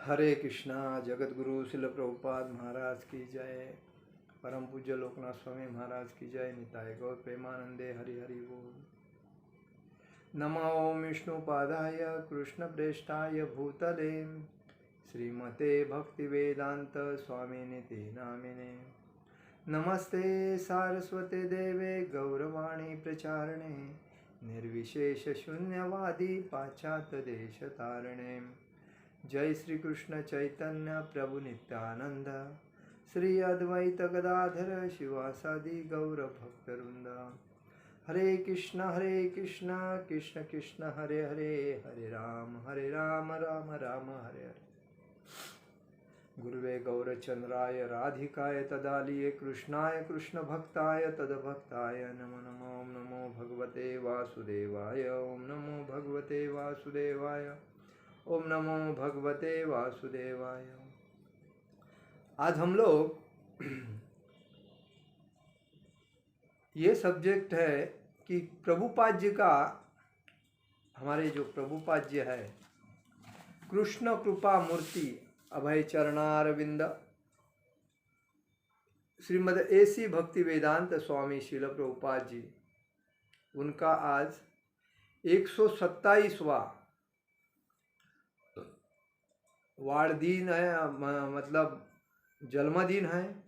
हरे कृष्णा। जगत गुरु शिल प्रभुपाद महाराज की जय। परम पूज्य लोकनाथ स्वामी महाराज की जय। निताय गौर प्रेमानंदे हरि हरि बोल। नमो विष्णुपादाय कृष्ण प्रेष्ठाय भूतले श्रीमते भक्ति वेदांत स्वामिनिति नामिने। नमस्ते सारस्वते देवे गौरवाणी प्रचारणे निर्विशेष शून्यवादी पाश्चात्य देश तारणे। जय श्री कृष्ण चैतन्य प्रभु नित्यानंद श्री अद्वैत गदाधर शिवासादि गौर भक्तवृंद। हरे कृष्ण कृष्ण कृष्ण हरे हरे, हरे राम राम राम हरे हरे। गुरुवे गौरचंद्राय राधिकाय तदालिये कृष्णाय कृष्ण भक्ताय तदभक्ताय नमो नमो। ओम नमो भगवते वासुदेवाय, ओम नमो भगवते वासुदेवाय, ओम नमो भगवते वासुदेवाय। आज हम लोग ये सब्जेक्ट है कि प्रभुपाद जी का, हमारे जो प्रभुपाद जी है कृष्ण कृपा मूर्ति अभय चरणारविंद श्रीमद एसी भक्ति वेदांत स्वामी शिल प्रभुपाद जी, उनका आज 127वां वार दिन है, मतलब जन्मदिन है,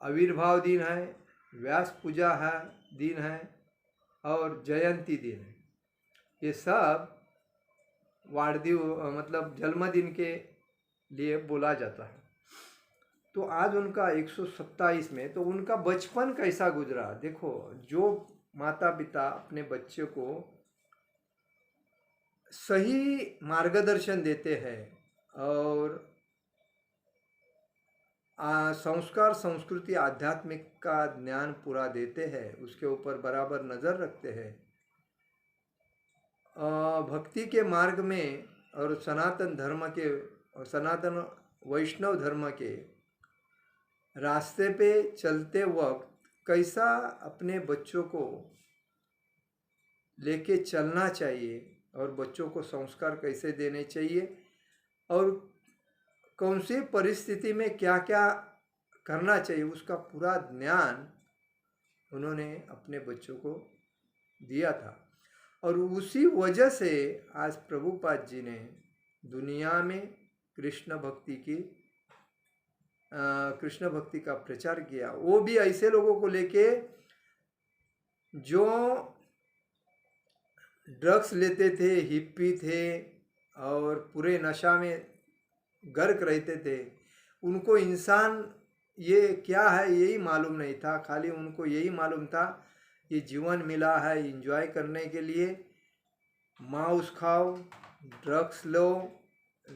आविर्भाव दिन है, व्यास पूजा है दिन है और जयंती दिन है। ये सब वारदिव मतलब जन्मदिन के लिए बोला जाता है। तो आज उनका 127 में, तो उनका बचपन कैसा गुजरा देखो। जो माता पिता अपने बच्चे को सही मार्गदर्शन देते हैं और संस्कार संस्कृति आध्यात्मिक का ज्ञान पूरा देते हैं, उसके ऊपर बराबर नज़र रखते हैं, भक्ति के मार्ग में और सनातन धर्म के और सनातन वैष्णव धर्म के रास्ते पे चलते वक्त कैसा अपने बच्चों को लेके चलना चाहिए और बच्चों को संस्कार कैसे देने चाहिए और कौन सी परिस्थिति में क्या क्या करना चाहिए, उसका पूरा ज्ञान उन्होंने अपने बच्चों को दिया था। और उसी वजह से आज प्रभुपाद जी ने दुनिया में कृष्ण भक्ति का प्रचार किया। वो भी ऐसे लोगों को लेके जो ड्रग्स लेते थे, हिप्पी थे और पूरे नशा में गर्क रहते थे। उनको इंसान ये क्या है यही मालूम नहीं था, खाली उनको यही मालूम था ये जीवन मिला है एंजॉय करने के लिए। मांस खाओ, ड्रग्स लो,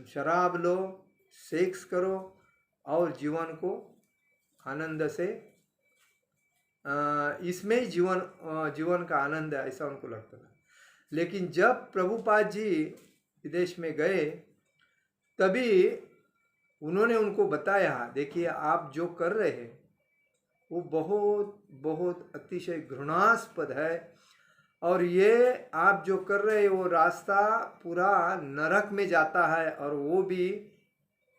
शराब लो, सेक्स करो और जीवन को आनंद से, इसमें ही जीवन का आनंद है, ऐसा उनको लगता था। लेकिन जब प्रभुपाद जी विदेश में गए तभी उन्होंने उनको बताया, देखिए आप जो कर रहे हैं वो बहुत बहुत अतिशय घृणास्पद है और ये आप जो कर रहे हैं वो रास्ता पूरा नरक में जाता है और वो भी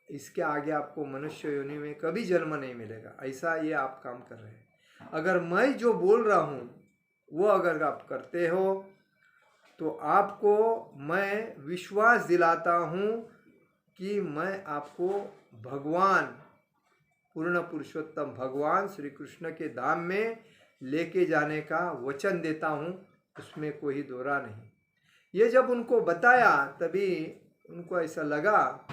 इसके आगे आपको मनुष्य योनि में कभी जन्म नहीं मिलेगा। ऐसा ये आप काम कर रहे हैं। अगर मैं जो बोल रहा हूँ वो अगर आप करते हो तो आपको मैं विश्वास दिलाता हूँ कि मैं आपको भगवान, पूर्ण पुरुषोत्तम भगवान श्री कृष्ण के धाम में लेके जाने का वचन देता हूँ, उसमें कोई दोहरा नहीं। ये जब उनको बताया तभी उनको ऐसा लगा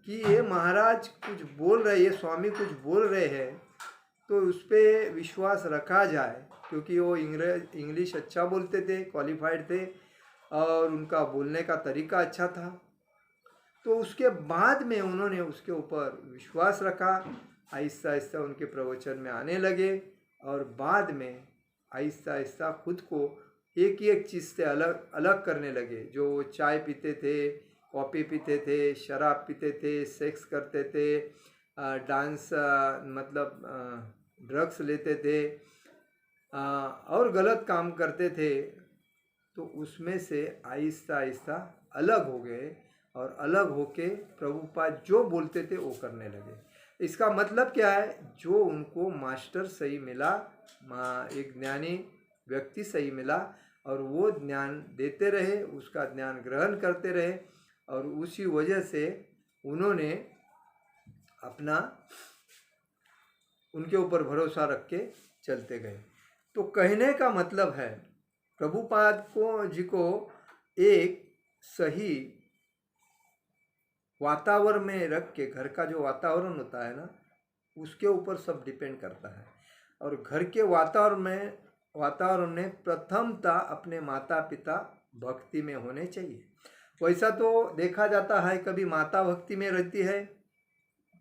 कि ये महाराज कुछ बोल रहे, ये स्वामी कुछ बोल रहे हैं तो उस पर विश्वास रखा जाए, क्योंकि वो इंग्लिश अच्छा बोलते थे, क्वालिफाइड थे और उनका बोलने का तरीका अच्छा था। तो उसके बाद में उन्होंने उसके ऊपर विश्वास रखा, आहिस्ता आहिस्ता उनके प्रवचन में आने लगे और बाद में आहिस्ता आहिस्ता खुद को एक एक चीज़ से अलग अलग करने लगे। जो चाय पीते थे, कॉफ़ी पीते थे, शराब पीते थे, सेक्स करते थे, डांस मतलब ड्रग्स लेते थे और गलत काम करते थे, तो उसमें से आहिस्ता आहिस्ता अलग हो गए और अलग होके प्रभुपाद जो बोलते थे वो करने लगे। इसका मतलब क्या है, जो उनको मास्टर सही मिला, एक ज्ञानी व्यक्ति सही मिला और वो ज्ञान देते रहे, उसका ज्ञान ग्रहण करते रहे और उसी वजह से उन्होंने अपना उनके ऊपर भरोसा रख के चलते गए। तो कहने का मतलब है प्रभुपाद को एक सही वातावरण में रख के, घर का जो वातावरण होता है ना, उसके ऊपर सब डिपेंड करता है। और घर के वातावरण में प्रथमता अपने माता पिता भक्ति में होने चाहिए। वैसा तो देखा जाता है, कभी माता भक्ति में रहती है,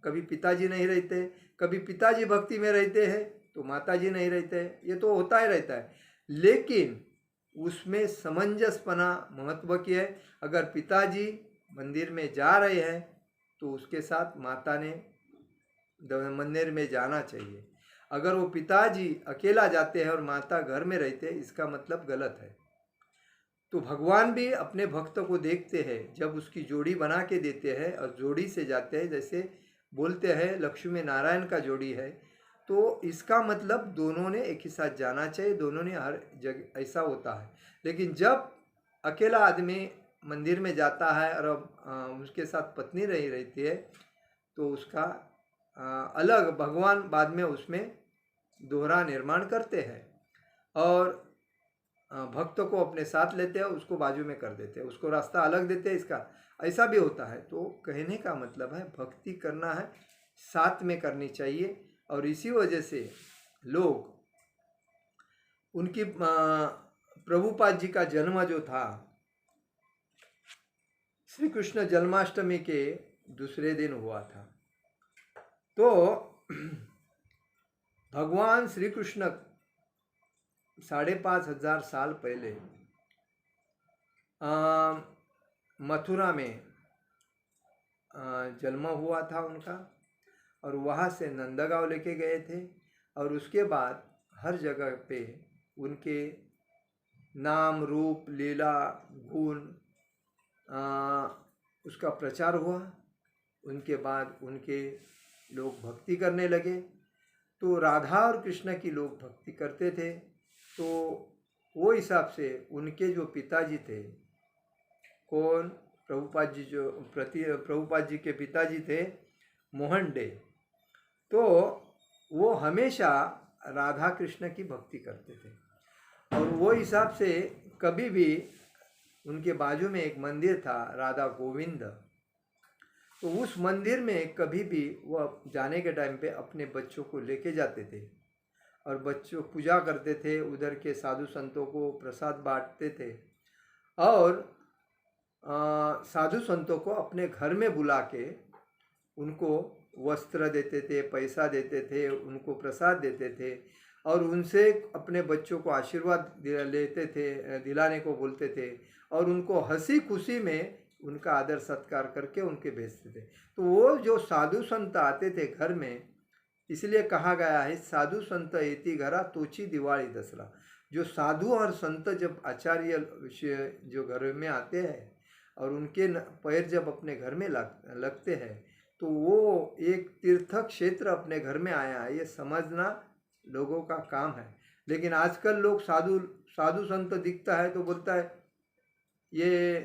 कभी पिताजी नहीं रहते, कभी पिताजी भक्ति में रहते हैं तो माताजी नहीं रहते, ये तो होता ही रहता है। लेकिन उसमें समंजसपना महत्व की है। अगर पिताजी मंदिर में जा रहे हैं तो उसके साथ माता ने मंदिर में जाना चाहिए। अगर वो पिताजी अकेला जाते हैं और माता घर में रहते हैं, इसका मतलब गलत है। तो भगवान भी अपने भक्त को देखते हैं, जब उसकी जोड़ी बना के देते हैं और जोड़ी से जाते हैं, जैसे बोलते हैं लक्ष्मी नारायण का जोड़ी है, तो इसका मतलब दोनों ने एक ही साथ जाना चाहिए, दोनों ने हर जगह ऐसा होता है। लेकिन जब अकेला आदमी मंदिर में जाता है और उसके साथ पत्नी नहीं रहती है तो उसका अलग भगवान बाद में उसमें दोहरा निर्माण करते हैं और भक्त को अपने साथ लेते हैं, उसको बाजू में कर देते हैं, उसको रास्ता अलग देते हैं। इसका ऐसा भी होता है। तो कहने का मतलब है भक्ति करना है, साथ में करनी चाहिए। और इसी वजह से लोग उनकी प्रभुपाद जी का जन्म जो था श्री कृष्ण जन्माष्टमी के दूसरे दिन हुआ था। तो भगवान श्री कृष्ण 5,500 साल पहले मथुरा में जन्म हुआ था उनका, और वहाँ से नंदगांव लेके गए थे। और उसके बाद हर जगह पे उनके नाम रूप लीला गुण उसका प्रचार हुआ। उनके बाद उनके लोग भक्ति करने लगे। तो राधा और कृष्ण की लोग भक्ति करते थे, तो वो हिसाब से उनके जो पिताजी थे, कौन, प्रभुपाद जी के पिताजी थे मोहन डे, तो वो हमेशा राधा कृष्ण की भक्ति करते थे। और वो हिसाब से कभी भी उनके बाजू में एक मंदिर था राधा गोविंद, तो उस मंदिर में कभी भी वो जाने के टाइम पे अपने बच्चों को लेके जाते थे और बच्चों पूजा करते थे, उधर के साधु संतों को प्रसाद बांटते थे और साधु संतों को अपने घर में बुला के उनको वस्त्र देते थे, पैसा देते थे, उनको प्रसाद देते थे और उनसे अपने बच्चों को आशीर्वाद लेते थे, दिलाने को बोलते थे और उनको हंसी खुशी में उनका आदर सत्कार करके उनके भेजते थे। तो वो जो साधु संत आते थे घर में, इसलिए कहा गया है साधु संत येती घरा तोची दिवाली दसरा। जो साधु और संत जब आचार्य जो घर में आते हैं और उनके पैर जब अपने घर में लगते हैं तो वो एक तीर्थ क्षेत्र अपने घर में आया है, ये समझना लोगों का काम है। लेकिन आजकल लोग साधु संत दिखता है तो बोलता है ये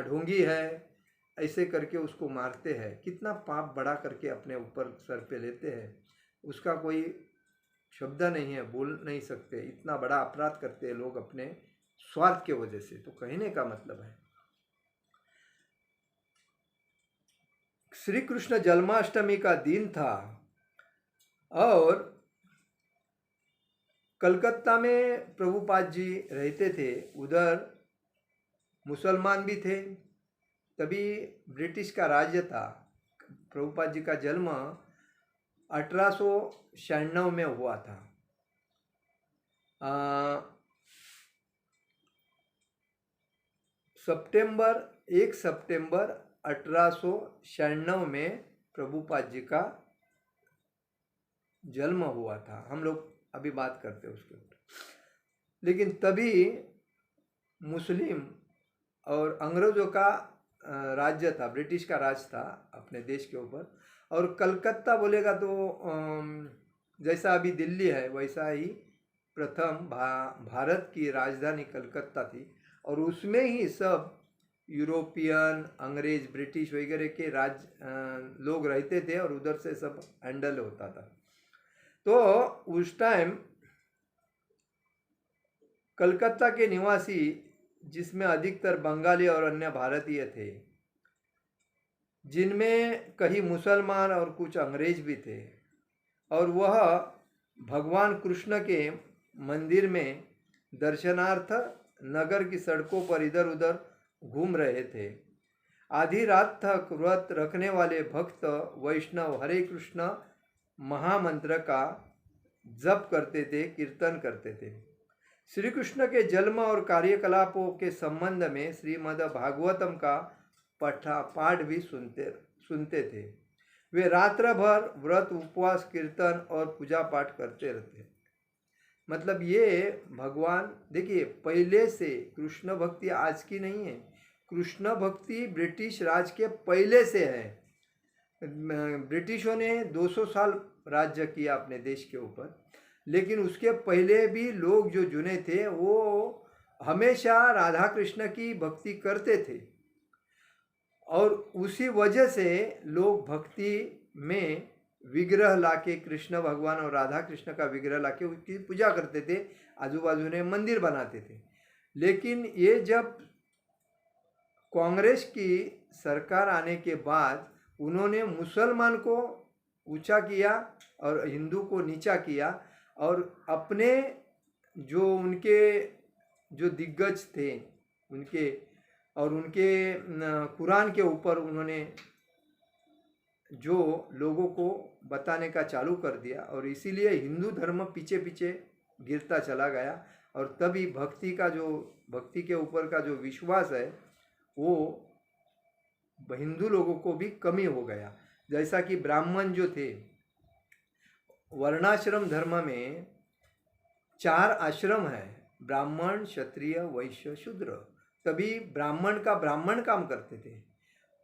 ढोंगी है, ऐसे करके उसको मारते हैं। कितना पाप बड़ा करके अपने ऊपर सर पे लेते हैं, उसका कोई शब्द नहीं है, बोल नहीं सकते। इतना बड़ा अपराध करते हैं लोग अपने स्वार्थ के वजह से। तो कहने का मतलब है श्री कृष्ण जन्माष्टमी का दिन था और कलकत्ता में प्रभुपाद जी रहते थे, उधर मुसलमान भी थे। तभी ब्रिटिश का राज्य था। प्रभुपाद जी का जन्म 1896 में हुआ था। 1 सितंबर 1896 में प्रभुपाद जी का जन्म हुआ था। हम लोग अभी बात करते हैं उसके ऊपर। लेकिन तभी मुस्लिम और अंग्रेज़ों का राज्य था, ब्रिटिश का राज था अपने देश के ऊपर। और कलकत्ता बोलेगा तो जैसा अभी दिल्ली है वैसा ही प्रथम भारत की राजधानी कलकत्ता थी। और उसमें ही सब यूरोपियन, अंग्रेज, ब्रिटिश वगैरह के लोग रहते थे और उधर से सब हैंडल होता था। तो उस टाइम कलकत्ता के निवासी, जिसमें अधिकतर बंगाली और अन्य भारतीय थे, जिनमें कई मुसलमान और कुछ अंग्रेज भी थे, और वह भगवान कृष्ण के मंदिर में दर्शनार्थ नगर की सड़कों पर इधर उधर घूम रहे थे। आधी रात तक व्रत रखने वाले भक्त वैष्णव हरे कृष्ण महामंत्र का जप करते थे, कीर्तन करते थे। श्री कृष्ण के जन्म और कार्यकलापों के संबंध में श्रीमद् भागवतम का पाठ भी सुनते थे। वे रात्र भर व्रत, उपवास, कीर्तन और पूजा पाठ करते रहते। मतलब ये भगवान, देखिए, पहले से कृष्ण भक्ति आज की नहीं है। कृष्ण भक्ति ब्रिटिश राज के पहले से है। ब्रिटिशों ने 200 साल राज्य किया अपने देश के ऊपर, लेकिन उसके पहले भी लोग जो जुने थे वो हमेशा राधा कृष्ण की भक्ति करते थे। और उसी वजह से लोग भक्ति में विग्रह लाके, कृष्ण भगवान और राधा कृष्ण का विग्रह लाके उसकी पूजा करते थे, आजू बाजू में मंदिर बनाते थे। लेकिन ये जब कांग्रेस की सरकार आने के बाद उन्होंने मुसलमान को ऊंचा किया और हिंदू को नीचा किया, और अपने उनके जो दिग्गज थे उनके कुरान के ऊपर उन्होंने जो लोगों को बताने का चालू कर दिया, और इसीलिए हिंदू धर्म पीछे पीछे गिरता चला गया। और तभी भक्ति के ऊपर का जो विश्वास है वो हिंदू लोगों को भी कमी हो गया। जैसा कि ब्राह्मण जो थे, वर्णाश्रम धर्म में 4 आश्रम है, ब्राह्मण, क्षत्रिय, वैश्य, शूद्र। तभी ब्राह्मण काम करते थे,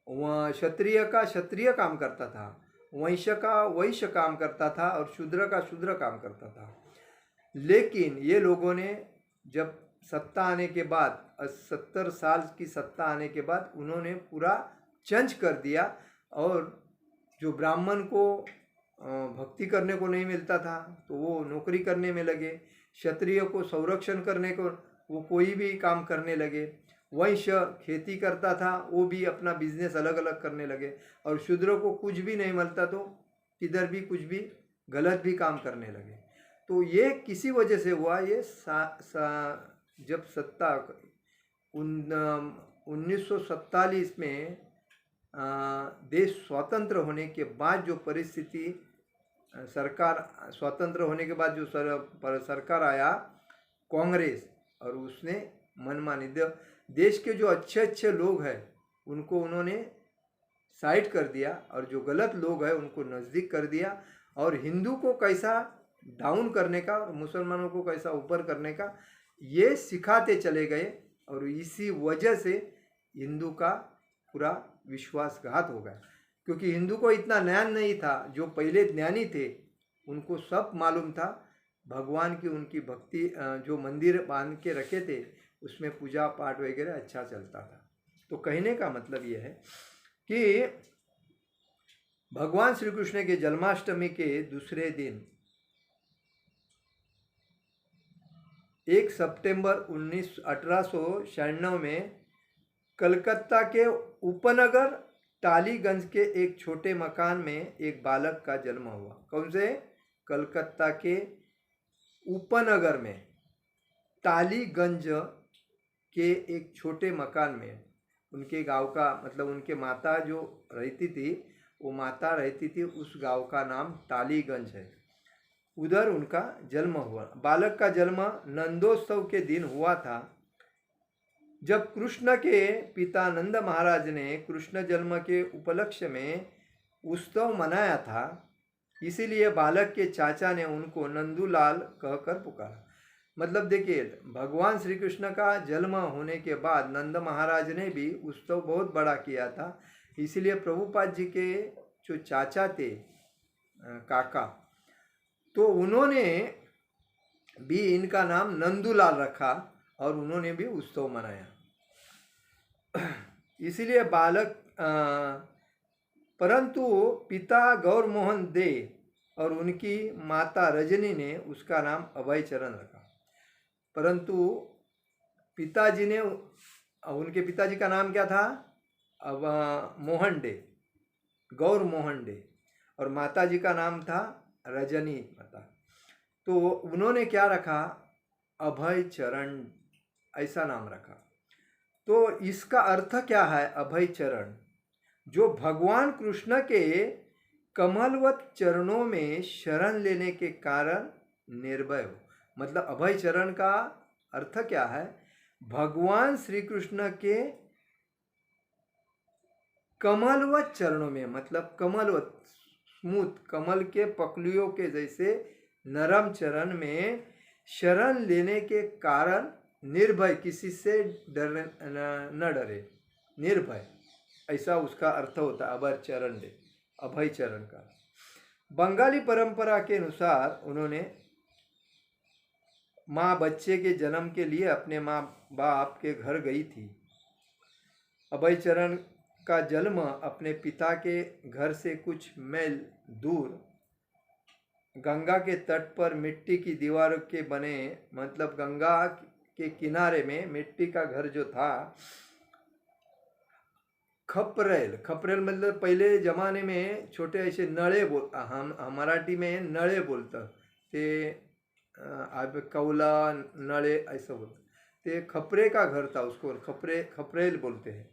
क्षत्रिय का क्षत्रिय काम करता था, वैश्य का वैश्य काम करता था, और शूद्र का शूद्र काम करता था। लेकिन ये लोगों ने जब सत्ता आने के बाद, 70 साल की सत्ता आने के बाद, उन्होंने पूरा चेंज कर दिया। और जो ब्राह्मण को भक्ति करने को नहीं मिलता था तो वो नौकरी करने में लगे, क्षत्रिय को संरक्षण करने को वो कोई भी काम करने लगे, वैश्य खेती करता था वो भी अपना बिजनेस अलग अलग करने लगे, और शूद्र को कुछ भी नहीं मिलता तो किधर भी कुछ भी गलत भी काम करने लगे। तो ये किसी वजह से हुआ। ये जब सत्ता 1947 में देश स्वतंत्र होने के बाद जो परिस्थिति, सरकार स्वतंत्र होने के बाद जो सरकार आया कांग्रेस, और उसने मनमानी देश के जो अच्छे अच्छे लोग हैं उनको उन्होंने साइड कर दिया, और जो गलत लोग हैं उनको नज़दीक कर दिया, और हिंदू को कैसा डाउन करने का और मुसलमानों को कैसा ऊपर करने का ये सिखाते चले गए। और इसी वजह से हिंदू का पूरा विश्वासघात हो गया, क्योंकि हिंदू को इतना ज्ञान नहीं था। जो पहले ज्ञानी थे उनको सब मालूम था भगवान की, उनकी भक्ति, जो मंदिर बांध के रखे थे उसमें पूजा पाठ वगैरह अच्छा चलता था। तो कहने का मतलब ये है कि भगवान श्री कृष्ण के जन्माष्टमी के दूसरे दिन 1 सितंबर 1896 में कलकत्ता के उपनगर टालीगंज के एक छोटे मकान में एक बालक का जन्म हुआ। कौन से? कलकत्ता के उपनगर में टालीगंज के एक छोटे मकान में, उनके गांव का मतलब उनके माता जो रहती थी, वो माता रहती थी, उस गांव का नाम टालीगंज है। उधर उनका जन्म हुआ। बालक का जन्म नंदोत्सव के दिन हुआ था, जब कृष्ण के पिता नंद महाराज ने कृष्ण जन्म के उपलक्ष्य में उत्सव मनाया था। इसीलिए बालक के चाचा ने उनको नंदूलाल कहकर पुकारा। मतलब देखिए, भगवान श्री कृष्ण का जन्म होने के बाद नंद महाराज ने भी उत्सव बहुत बड़ा किया था। इसलिए प्रभुपाद जी के जो चाचा थे, काका, तो उन्होंने भी इनका नाम नंदूलाल रखा और उन्होंने भी उत्सव मनाया। इसीलिए बालक परंतु पिता गौर मोहन दे और उनकी माता रजनी ने उसका नाम अभय चरण रखा। परंतु पिताजी ने, उनके पिताजी का नाम क्या था? अब मोहन डे, गौर मोहन डे, और माताजी का नाम था रजनी माता। तो उन्होंने क्या रखा? अभय चरण, ऐसा नाम रखा। तो इसका अर्थ क्या है? अभय चरण, जो भगवान कृष्ण के कमलवत चरणों में शरण लेने के कारण निर्भय हो। मतलब अभय चरण का अर्थ क्या है? भगवान श्री कृष्ण के कमलवत चरणों में, मतलब कमलवत, स्मूथ, कमल के पकलियों के जैसे नरम चरण में शरण लेने के कारण निर्भय, किसी से डर न डरे, निर्भय, ऐसा उसका अर्थ होता है अभय चरण दे, अभय चरण का। बंगाली परंपरा के अनुसार उन्होंने माँ बच्चे के जन्म के लिए अपने माँ बाप के घर गई थी। अभय चरण का जन्म अपने पिता के घर से कुछ मील दूर गंगा के तट पर मिट्टी की दीवारों के बने, मतलब गंगा के किनारे में मिट्टी का घर जो था, खपरेल, खपरेल मतलब पहले जमाने में छोटे ऐसे नळे हम मराठी में नळे बोलतं ते, अब कौला नळे ऐसा बोलते, ते खपरे का घर था, उसको खपरेल बोलते हैं।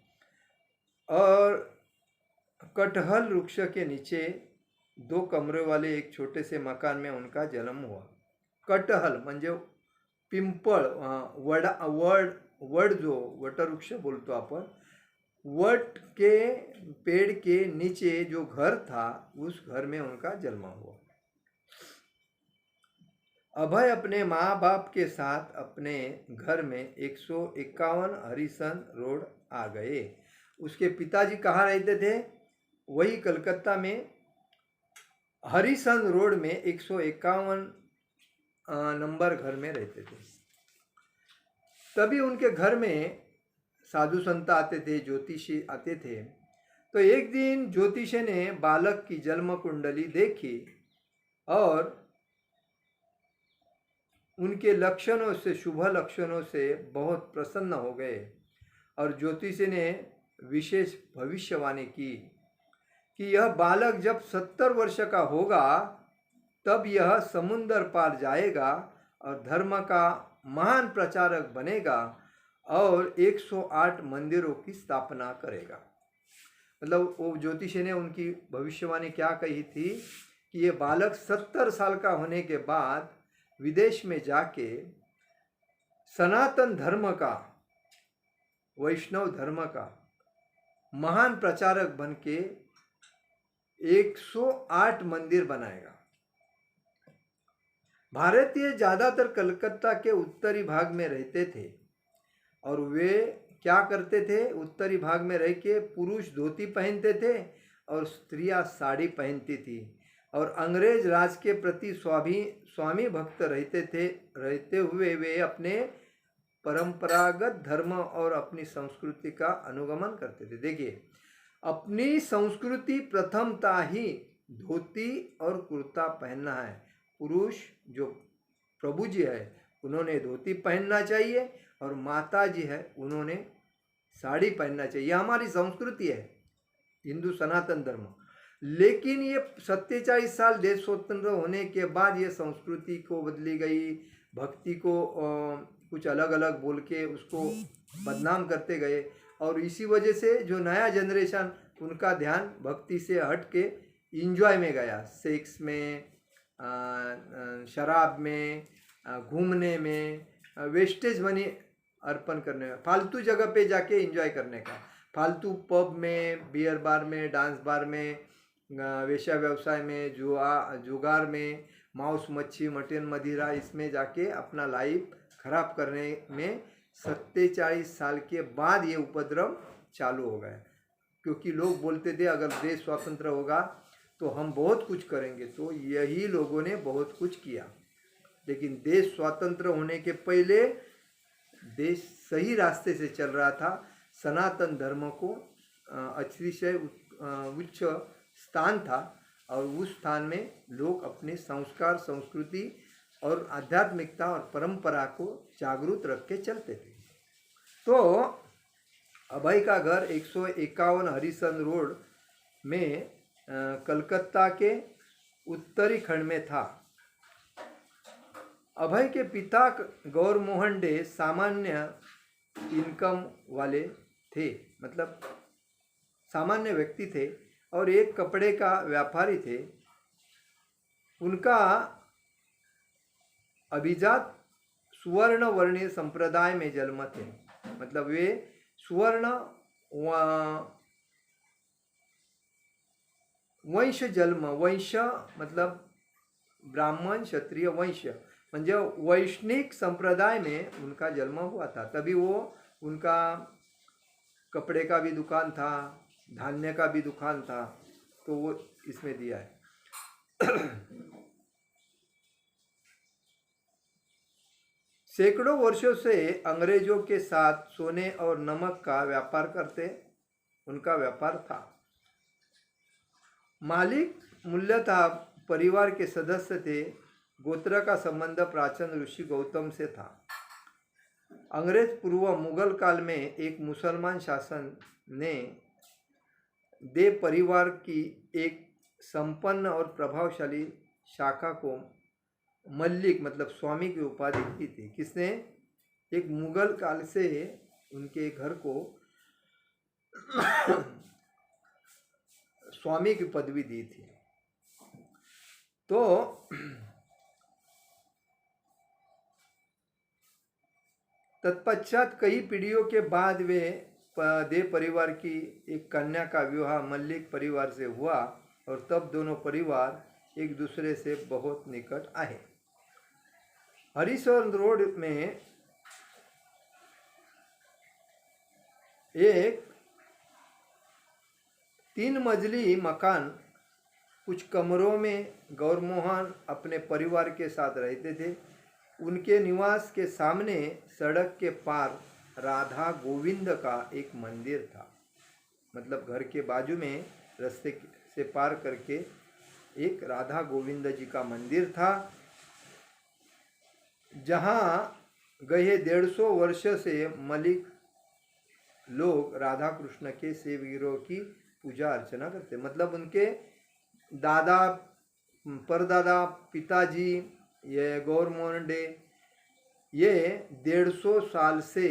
और कटहल वृक्ष के नीचे 2 कमरे वाले एक छोटे से मकान में उनका जन्म हुआ। कटहल म्हणजे पिंपळ, वड जो वटवृक्ष बोलतो आपण, वट के पेड़ के नीचे जो घर था, उस घर में उनका जन्म हुआ। अभय अपने माँ बाप के साथ अपने घर में 151 हरिसन रोड आ गए। उसके पिताजी कहाँ रहते थे? वही कलकत्ता में हरिसन रोड में 151 नंबर घर में रहते थे। तभी उनके घर में साधु संत आते थे, ज्योतिषी आते थे। तो एक दिन ज्योतिषी ने बालक की जन्म कुंडली देखी और उनके लक्षणों से, शुभ लक्षणों से बहुत प्रसन्न हो गए। और ज्योतिषी ने विशेष भविष्यवाणी की कि यह बालक जब 70 वर्ष का होगा तब यह समुद्र पार जाएगा और धर्म का महान प्रचारक बनेगा और 108 मंदिरों की स्थापना करेगा। मतलब वो ज्योतिषी ने उनकी भविष्यवाणी क्या कही थी कि ये बालक 70 साल का होने के बाद विदेश में जाके सनातन धर्म का, वैष्णव धर्म का महान प्रचारक बन के 108 मंदिर बनाएगा। भारतीय ज़्यादातर कलकत्ता के उत्तरी भाग में रहते थे और वे क्या करते थे? उत्तरी भाग में रह के पुरुष धोती पहनते थे और स्त्रियां साड़ी पहनती थी और अंग्रेज राज के प्रति स्वामी भक्त रहते हुए वे अपने परंपरागत धर्म और अपनी संस्कृति का अनुगमन करते थे। देखिए, अपनी संस्कृति प्रथमता ही धोती और कुर्ता पहनना है। पुरुष जो प्रभु जी है उन्होंने धोती पहनना चाहिए और माता जी है उन्होंने साड़ी पहनना चाहिए। यह हमारी संस्कृति है, हिंदू सनातन धर्म। लेकिन ये 47 साल देश स्वतंत्र होने के बाद ये संस्कृति को बदली गई, भक्ति को कुछ अलग अलग बोल के उसको बदनाम करते गए और इसी वजह से जो नया जनरेशन उनका ध्यान भक्ति से हट के इंजॉय में गया, सेक्स में, शराब में, घूमने में, वेस्टेज मनी अर्पण करने में, फालतू जगह पे जाके एंजॉय करने का, फालतू पब में, बियर बार में, डांस बार में, वेश्या व्यवसाय में, जुगार में, मांस मच्छी मटन मदिरा, इसमें जाके अपना लाइफ खराब करने में 47 साल के बाद ये उपद्रव चालू हो गया। क्योंकि लोग बोलते थे अगर देश स्वतंत्र होगा तो हम बहुत कुछ करेंगे, तो यही लोगों ने बहुत कुछ किया। लेकिन देश स्वतंत्र होने के पहले देश सही रास्ते से चल रहा था। सनातन धर्म को अतिशय उच्च स्थान था और उस स्थान में लोग अपने संस्कार, संस्कृति और आध्यात्मिकता और परंपरा को जागरूक रख के चलते थे। तो अभय का घर 151 हरिसन रोड में कलकत्ता के उत्तरी खंड में था। अभय के पिता गौरमोहन डे सामान्य इनकम वाले थे, मतलब सामान्य व्यक्ति थे और एक कपड़े का व्यापारी थे। उनका अभिजात सुवर्ण वर्णीय संप्रदाय में जन्म थे, मतलब वे सुवर्ण वंश जन्म, वंश मतलब ब्राह्मण क्षत्रिय वंश, म्हणजे वैष्णिक संप्रदाय में उनका जन्म हुआ था। तभी वो उनका कपड़े का भी दुकान था, धान्य का भी दुकान था, तो वो इसमें दिया है। सैकड़ों वर्षों से अंग्रेजों के साथ सोने और नमक का व्यापार करते उनका व्यापार था। मालिक मूल्यतः परिवार के सदस्य थे। गोत्र का संबंध प्राचीन ऋषि गौतम से था। अंग्रेज पूर्व मुगल काल में एक मुसलमान शासन ने दे परिवार की एक संपन्न और प्रभावशाली शाखा को मल्लिक मतलब स्वामी की उपाधि दी थी। किसने? एक मुगल काल से उनके घर को स्वामी की पदवी दी थी। तो तत्पश्चात कई पीढ़ियों के बाद वे दे परिवार की एक कन्या का विवाह मल्लिक परिवार से हुआ और तब दोनों परिवार एक दूसरे से बहुत निकट आए। हरिसन रोड में एक 3 मंजिली मकान, कुछ कमरों में गौरमोहन अपने परिवार के साथ रहते थे। उनके निवास के सामने सड़क के पार राधा गोविंद का एक मंदिर था, मतलब घर के बाजू में रास्ते से पार करके एक राधा गोविंद जी का मंदिर था, जहाँ गए 150 वर्ष से मलिक लोग राधा कृष्ण के शिव विग्रह की पूजा अर्चना करते। मतलब उनके दादा परदादा पिताजी ये गौरमोहन डे ये 150 साल से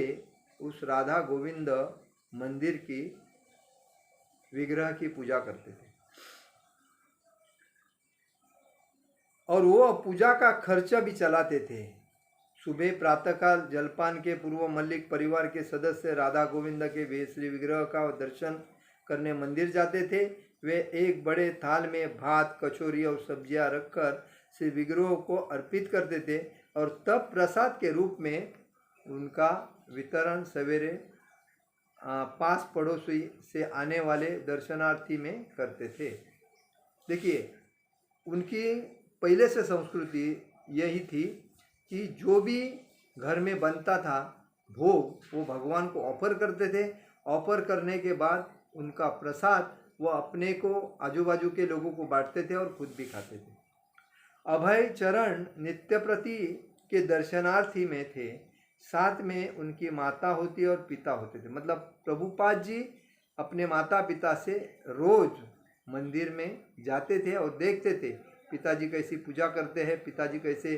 उस राधा गोविंद मंदिर की विग्रह की पूजा करते थे और वो पूजा का खर्चा भी चलाते थे। सुबह प्रातःकाल जलपान के पूर्व मल्लिक परिवार के सदस्य राधा गोविंद के श्री विग्रह का दर्शन करने मंदिर जाते थे। वे एक बड़े थाल में भात, कचौरी और सब्जियां रखकर श्री विग्रहों को अर्पित करते थे और तब प्रसाद के रूप में उनका वितरण सवेरे पास पड़ोसी से आने वाले दर्शनार्थी में करते थे। देखिए, उनकी पहले से संस्कृति यही थी कि जो भी घर में बनता था भोग, वो भगवान को ऑफर करते थे। ऑफर करने के बाद उनका प्रसाद वो अपने को, आजू बाजू के लोगों को बांटते थे और खुद भी खाते थे। अभय चरण नित्य प्रति के दर्शनार्थी में थे। साथ में उनकी माता होती और पिता होते थे। मतलब प्रभुपाद जी अपने माता पिता से रोज मंदिर में जाते थे और देखते थे पिताजी कैसी पूजा करते हैं, पिताजी कैसे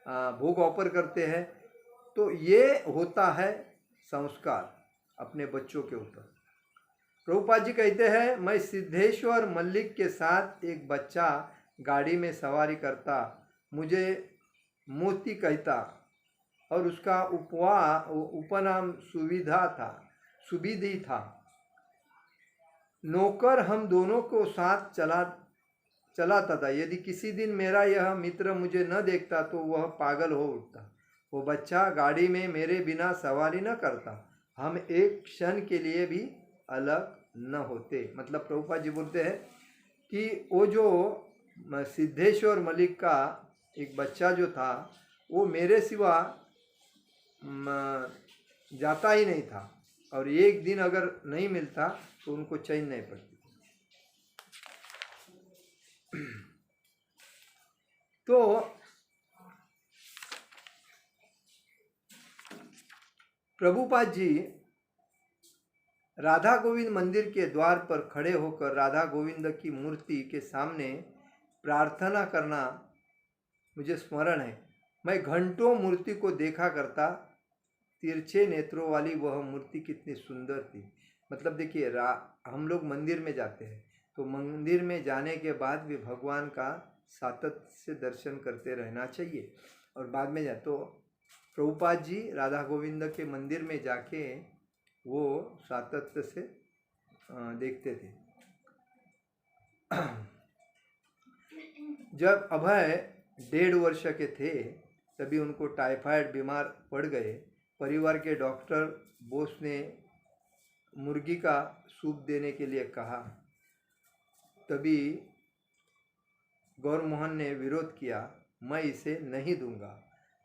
भोग ऑफर करते हैं। तो ये होता है संस्कार अपने बच्चों के ऊपर। प्रभुपाद जी कहते हैं, मैं सिद्धेश्वर मल्लिक के साथ एक बच्चा गाड़ी में सवारी करता, मुझे मोती कहता और उसका उपनाम सुविधि था। नौकर हम दोनों को साथ चलाता था। यदि किसी दिन मेरा यह मित्र मुझे न देखता तो वह पागल हो उठता। वो बच्चा गाड़ी में मेरे बिना सवारी न करता, हम एक क्षण के लिए भी अलग न होते। मतलब प्रभुपाद जी बोलते हैं कि वो जो सिद्धेश्वर मलिक का एक बच्चा जो था वो मेरे सिवा जाता ही नहीं था, और एक दिन अगर नहीं मिलता तो उनको चैन नहीं पड़ती। तो प्रभुपाद जी राधा गोविंद मंदिर के द्वार पर खड़े होकर राधा गोविंद की मूर्ति के सामने प्रार्थना करना मुझे स्मरण है। मैं घंटों मूर्ति को देखा करता, तिरछे नेत्रों वाली वह मूर्ति कितनी सुंदर थी। मतलब देखिए, हम लोग मंदिर में जाते हैं तो मंदिर में जाने के बाद भी भगवान का सातत्य से दर्शन करते रहना चाहिए। और बाद में जा तो प्रभुपाद जी राधा गोविंद के मंदिर में जाके वो सातत्य से देखते थे। जब अभय 1.5 वर्ष के थे तभी उनको टाइफाइड बीमार पड़ गए। परिवार के डॉक्टर बोस ने मुर्गी का सूप देने के लिए कहा, तभी गौर मोहन ने विरोध किया, मैं इसे नहीं दूंगा,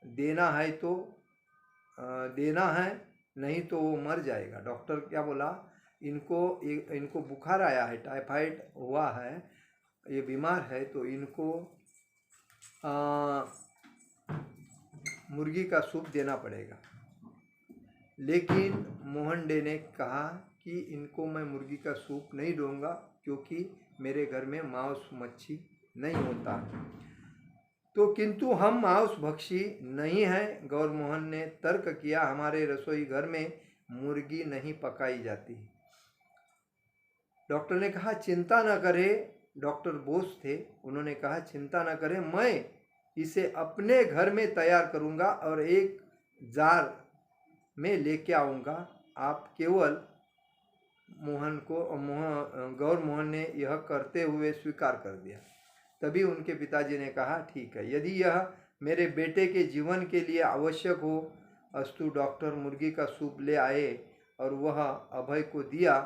देना है तो देना है, नहीं तो वो मर जाएगा। डॉक्टर क्या बोला, इनको बुखार आया है, टाइफाइड हुआ है, ये बीमार है, तो इनको मुर्गी का सूप देना पड़ेगा। लेकिन मोहन डे ने कहा कि इनको मैं मुर्गी का सूप नहीं दूंगा क्योंकि मेरे घर में मांस मच्छी नहीं होता। तो किंतु हम मांस भक्षी नहीं हैं, गौर मोहन ने तर्क किया, हमारे रसोई घर में मुर्गी नहीं पकाई जाती। डॉक्टर ने कहा चिंता न करे, डॉक्टर बोस थे, उन्होंने कहा चिंता न करें, मैं इसे अपने घर में तैयार करूंगा और एक जार में लेके आऊँगा, आप केवल गौर मोहन ने यह करते हुए स्वीकार कर दिया। तभी उनके पिताजी ने कहा ठीक है, यदि यह मेरे बेटे के जीवन के लिए आवश्यक हो अस्तु। डॉक्टर मुर्गी का सूप ले आए और वह अभय को दिया,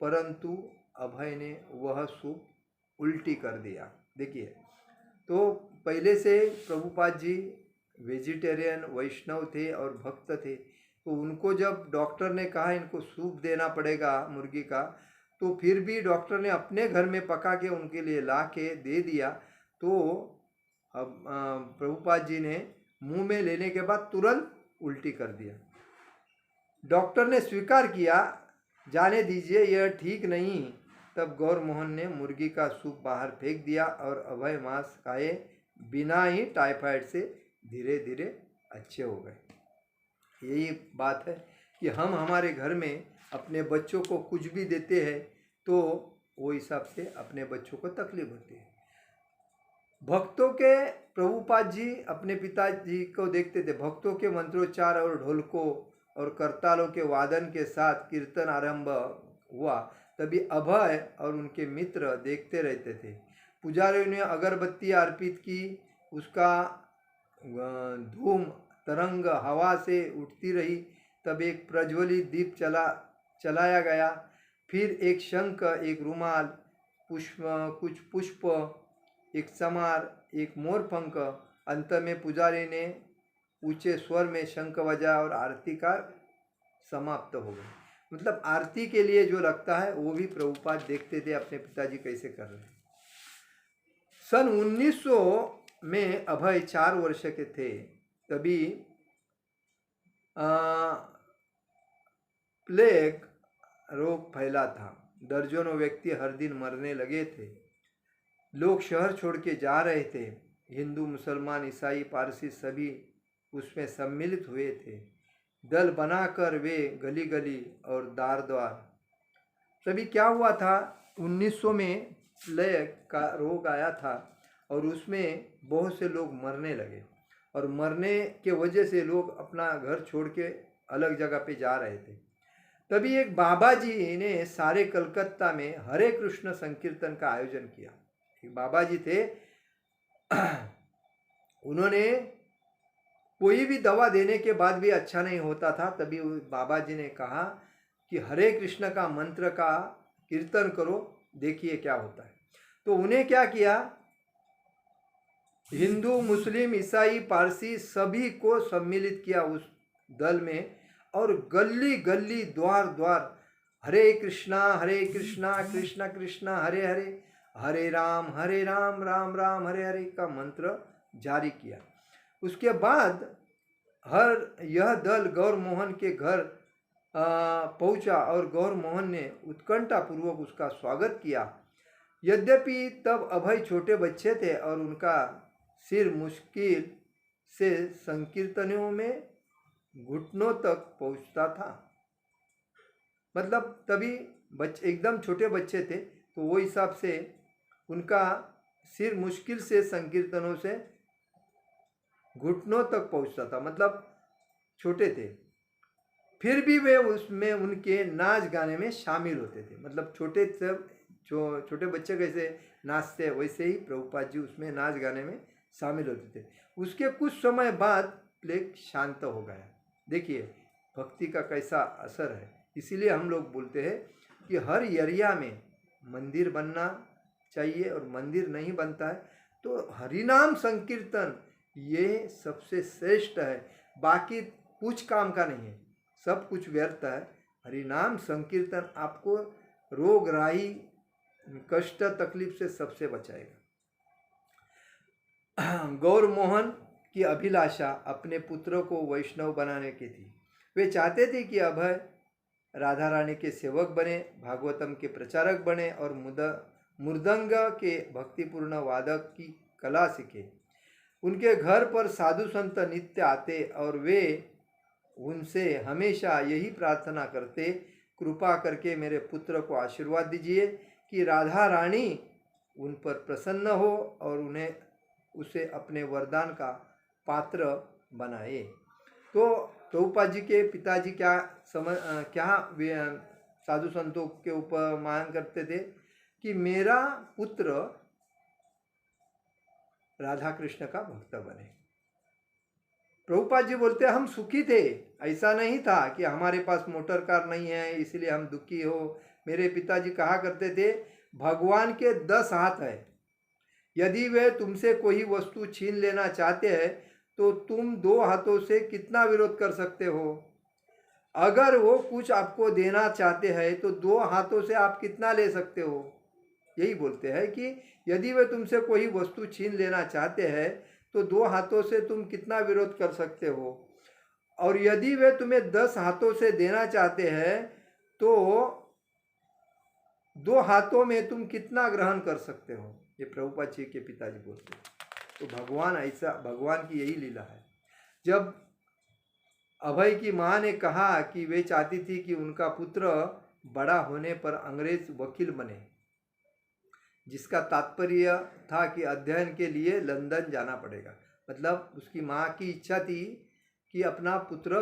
परंतु अभय ने वह सूप उल्टी कर दिया। देखिए, तो पहले से प्रभुपाद जी वेजिटेरियन वैष्णव थे और भक्त थे, तो उनको जब डॉक्टर ने कहा इनको सूप देना पड़ेगा मुर्गी का, तो फिर भी डॉक्टर ने अपने घर में पका के उनके लिए ला के दे दिया। तो अब प्रभुपाद जी ने मुंह में लेने के बाद तुरंत उल्टी कर दिया। डॉक्टर ने स्वीकार किया, जाने दीजिए यह ठीक नहीं। तब गौर मोहन ने मुर्गी का सूप बाहर फेंक दिया और अभय मांस खाए बिना ही टाइफाइड से धीरे धीरे अच्छे हो गए। यही बात है कि हम हमारे घर में अपने बच्चों को कुछ भी देते हैं तो वो हिसाब से अपने बच्चों को तकलीफ होती है। भक्तों के प्रभुपाद जी अपने पिताजी को देखते थे, भक्तों के मंत्रोच्चार और ढोलकों और करतालों के वादन के साथ कीर्तन आरंभ हुआ, तभी अभय और उनके मित्र देखते रहते थे। पुजारियों ने अगरबत्ती अर्पित की, उसका धूम तरंग हवा से उठती रही। तब एक प्रज्वलित दीप चलाया गया, फिर एक शंख, एक रुमाल, कुछ पुष्प, एक समार, एक मोरपंख। अंत में पुजारी ने ऊंचे स्वर में शंख बजा और आरती का समाप्त हो गई। मतलब आरती के लिए जो लगता है वो भी प्रभुपाद देखते थे अपने पिताजी कैसे कर रहे हैं। सन 1900 में अभय 4 वर्ष के थे, तभी प्लेग रोग फैला था। दर्जनों व्यक्ति हर दिन मरने लगे थे। लोग शहर छोड़ के जा रहे थे। हिंदू, मुसलमान, ईसाई, पारसी सभी उसमें सम्मिलित हुए थे। दल बनाकर वे गली गली और द्वार द्वार। तभी क्या हुआ था, 1900 में प्लेग का रोग आया था और उसमें बहुत से लोग मरने लगे, और मरने के वजह से लोग अपना घर छोड़ के अलग जगह पे जा रहे थे। तभी एक बाबा जी ने सारे कलकत्ता में हरे कृष्ण संकीर्तन का आयोजन किया। एक बाबा जी थे, उन्होंने कोई भी दवा देने के बाद भी अच्छा नहीं होता था, तभी बाबा जी ने कहा कि हरे कृष्ण का मंत्र का कीर्तन करो, देखिए क्या होता है। तो उन्हें क्या किया, हिंदू, मुस्लिम, ईसाई, पारसी सभी को सम्मिलित किया उस दल में, और गली गली, द्वार द्वार हरे कृष्णा कृष्णा कृष्णा हरे हरे, हरे राम राम राम हरे हरे का मंत्र जारी किया। उसके बाद यह दल गौर मोहन के घर पहुंचा और गौर मोहन ने उत्कंठा पूर्वक उसका स्वागत किया। यद्यपि तब अभय छोटे बच्चे थे और उनका सिर मुश्किल से संकीर्तनों में घुटनों तक पहुंचता था। मतलब तभी बच्चे एकदम छोटे बच्चे थे, तो वो हिसाब से उनका सिर मुश्किल से संकीर्तनों से घुटनों तक पहुंचता था, मतलब छोटे थे। फिर भी वे उसमें उनके नाच गाने में शामिल होते थे। मतलब छोटे बच्चे कैसे नाचते वैसे ही प्रभुपाद जी उसमें नाच गाने में शामिल होते थे। उसके कुछ समय बाद प्लेग शांत हो गया। देखिए भक्ति का कैसा असर है। इसीलिए हम लोग बोलते हैं कि हर एरिया में मंदिर बनना चाहिए, और मंदिर नहीं बनता है तो हरिनाम संकीर्तन ये सबसे श्रेष्ठ है। बाकी कुछ काम का नहीं है, सब कुछ व्यर्थ है। हरिनाम संकीर्तन आपको रोग राई, कष्ट, तकलीफ से सबसे बचाएगा। गौर मोहन की अभिलाषा अपने पुत्र को वैष्णव बनाने की थी। वे चाहते थे कि अभय राधा रानी के सेवक बने, भागवतम के प्रचारक बने और मृदंग के भक्तिपूर्ण वादक की कला सीखे। उनके घर पर साधु संत नित्य आते और वे उनसे हमेशा यही प्रार्थना करते, कृपा करके मेरे पुत्र को आशीर्वाद दीजिए कि राधा रानी उन पर प्रसन्न हो और उसे अपने वरदान का पात्र बनाए। तो प्रभुपाद जी के पिताजी क्या साधु संतों के ऊपर मान करते थे कि मेरा पुत्र राधा कृष्ण का भक्त बने। प्रभुपाद जी बोलते हम सुखी थे, ऐसा नहीं था कि हमारे पास मोटर कार नहीं है इसलिए हम दुखी हो। मेरे पिताजी कहा करते थे भगवान के 10 हाथ है, यदि वे तुमसे कोई वस्तु छीन लेना चाहते हैं तो तुम 2 हाथों से कितना विरोध कर सकते हो। अगर वो कुछ आपको देना चाहते हैं तो 2 हाथों से आप कितना ले सकते हो। यही बोलते हैं कि यदि वे तुमसे कोई वस्तु छीन लेना चाहते हैं तो 2 हाथों से तुम कितना विरोध कर सकते हो, और यदि वे तुम्हें 10 हाथों से देना चाहते हैं तो 2 हाथों में तुम कितना ग्रहण कर सकते हो। ये प्रभुपाद जी के पिताजी बोलते हैं। तो भगवान की यही लीला है। जब अभय की माँ ने कहा कि वे चाहती थी कि उनका पुत्र बड़ा होने पर अंग्रेज वकील बने, जिसका तात्पर्य था कि अध्ययन के लिए लंदन जाना पड़ेगा। मतलब उसकी माँ की इच्छा थी कि अपना पुत्र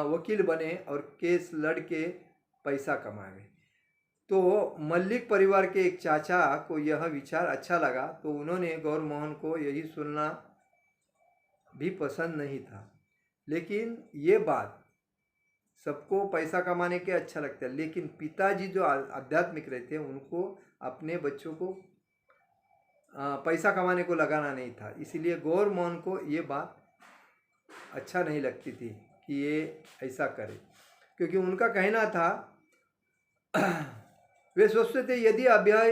वकील बने और केस लड़ के पैसा कमाए। तो मल्लिक परिवार के एक चाचा को यह विचार अच्छा लगा, तो उन्होंने गौर मोहन को यही सुनना भी पसंद नहीं था। लेकिन ये बात सबको पैसा कमाने के अच्छा लगता है, लेकिन पिताजी जो आध्यात्मिक रहते हैं उनको अपने बच्चों को पैसा कमाने को लगाना नहीं था। इसीलिए गौर मोहन को ये बात अच्छा नहीं लगती थी कि ये ऐसा करे, क्योंकि उनका कहना था वे सोचते थे यदि अभय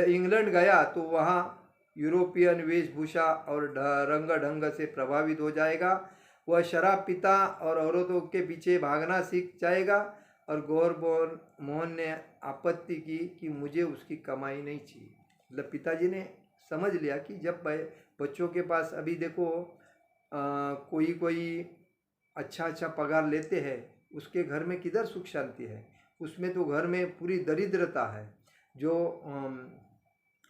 इंग्लैंड गया तो वहाँ यूरोपियन वेशभूषा और रंग ढंग से प्रभावित हो जाएगा, वह शराब पीता और औरतों के पीछे भागना सीख जाएगा। और गौर मोहन ने आपत्ति की कि मुझे उसकी कमाई नहीं चाहिए। मतलब पिताजी ने समझ लिया कि जब बच्चों के पास अभी देखो कोई अच्छा पगार लेते हैं, उसके घर में किधर सुख शांति है। उसमें तो घर में पूरी दरिद्रता है। जो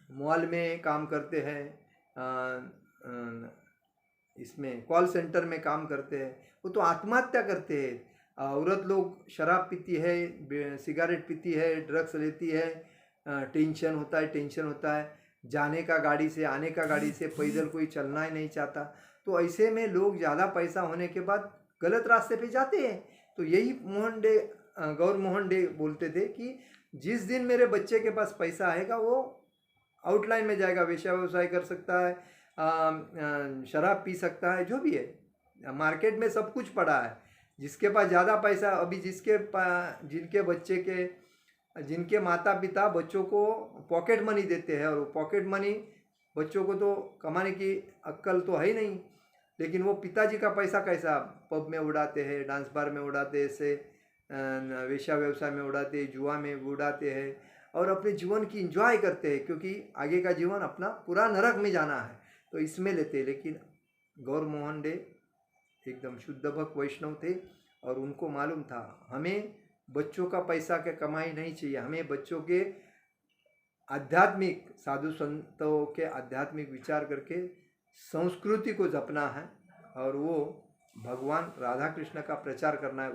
मॉल में काम करते हैं, इसमें कॉल सेंटर में काम करते हैं, वो तो आत्महत्या करते हैं। औरत लोग शराब पीती है, सिगरेट पीती है, ड्रग्स लेती है, टेंशन होता है, जाने का गाड़ी से, आने का गाड़ी से, पैदल कोई चलना ही नहीं चाहता। तो ऐसे में लोग ज़्यादा पैसा होने के बाद गलत रास्ते पे जाते हैं। तो यही गौर मोहन डे बोलते थे कि जिस दिन मेरे बच्चे के पास पैसा आएगा वो आउटलाइन में जाएगा, वेश्या व्यवसाय कर सकता है, शराब पी सकता है, जो भी है। मार्केट में सब कुछ पड़ा है। जिसके पास ज़्यादा पैसा, अभी जिनके माता पिता बच्चों को पॉकेट मनी देते हैं, और वो पॉकेट मनी बच्चों को तो कमाने की अक्ल तो है ही नहीं, लेकिन वो पिताजी का पैसा कैसा पब में उड़ाते हैं, डांस बार में उड़ाते हैं, ऐसे वेश्या व्यवसाय में उड़ाते हैं, जुआ में उड़ाते हैं, और अपने जीवन की एंजॉय करते हैं, क्योंकि आगे का जीवन अपना पूरा नरक में जाना है, तो इसमें लेते हैं। लेकिन गौर मोहन डे एकदम शुद्ध भक्त वैष्णव थे, और उनको मालूम था हमें बच्चों का पैसा के कमाई नहीं चाहिए, हमें बच्चों के आध्यात्मिक, साधु संतों के आध्यात्मिक विचार करके संस्कृति को जपना है, और वो भगवान राधा कृष्ण का प्रचार करना है।